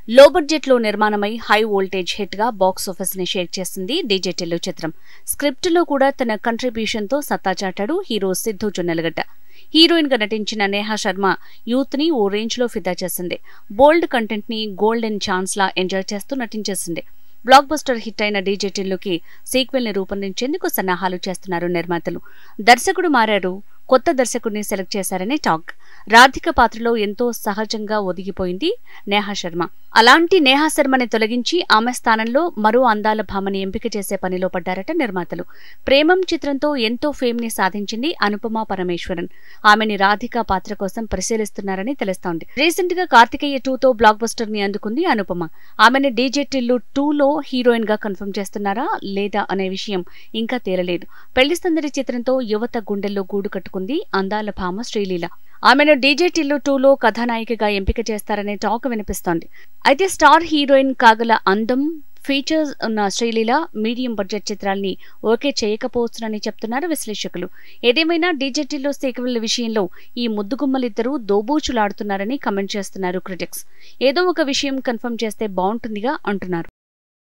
లో బడ్జెట్ లో నిర్మాణమై high voltage hit గా బాక్స్ ఆఫీస్ ని షేక్ చేసింది డీజే టిల్లు చిత్రం. స్క్రిప్ట్ లో కూడా తన కంట్రిబ్యూషన్ తో సత్తా చాటాడు హీరో సిద్ధు జొన్నలగడ్డ. హీరోయిన్ గా నటించిన నేహా శర్మ యూత్ ని ఓ రేంజ్ లో ఫిదా చేసింది. బోల్డ్ కంటెంట్ ని గోల్డెన్ ఛాన్స్ లా ఎంజాయ్ చేస్తూ నటించేసింది. బ్లాక్ బస్టర్ హిట్ అయిన డీజే టిల్లుకి సీక్వెల్ ని రూపొందించేందుకు సన్నాహాలు చేస్తున్నారు నిర్మాతలు. దర్శకుడు మారారు, కొత్త దర్శకుడిని సెలెక్ట్ చేశారని టాక్. రాధిక పాత్రలో ఎంతో సహజంగా ఒదిగిపోయింది నేహా శర్మ. అలాంటి నేహా శర్మని తొలగించి ఆమె స్థానంలో మరో అందాల భామని ఎంపిక చేసే పనిలో పడ్డారట నిర్మాతలు. ప్రేమం చిత్రంతో ఎంతో ఫేమ్ ని సాధించింది అనుపమ పరమేశ్వరన్. ఆమెని రాధిక పాత్ర కోసం పరిశీలిస్తున్నారని తెలుస్తోంది. రీసెంట్ గా కార్తికేయ 2తో బ్లాక్ బస్టర్ ని అందుకుంది అనుపమ. ఆమెని డీజే టిల్లు 2లో హీరోయిన్ గా కన్ఫర్మ్ చేస్తున్నారా లేదా అనే విషయం ఇంకా తేలలేదు. పెళ్లి సందడి చిత్రంతో యువత గుండెల్లో గూడు కట్టుకుంది అందాల భామ శ్రీలీల. ఆమెను డీజే టిల్లు 2లో కథానాయికగా ఎంపిక చేస్తారనే టాక్ వినిపిస్తోంది. అయితే స్టార్ హీరోయిన్ కాగల అందం, ఫీచర్స్ ఉన్న శ్రీలీల మీడియం బడ్జెట్ చిత్రాల్ని ఓకే చేయకపోవచ్చునని చెప్తున్నారు విశ్లేషకులు. ఏదేమైనా డీజే టిల్లు సీక్వెల్ విషయంలో ఈ ముద్దుగుమ్మలిద్దరూ దోబూచులాడుతున్నారని కమెంట్ చేస్తున్నారు క్రిటిక్స్. ఏదో ఒక విషయం కన్ఫర్మ్ చేస్తే బాగుంటుందిగా అంటున్నారు.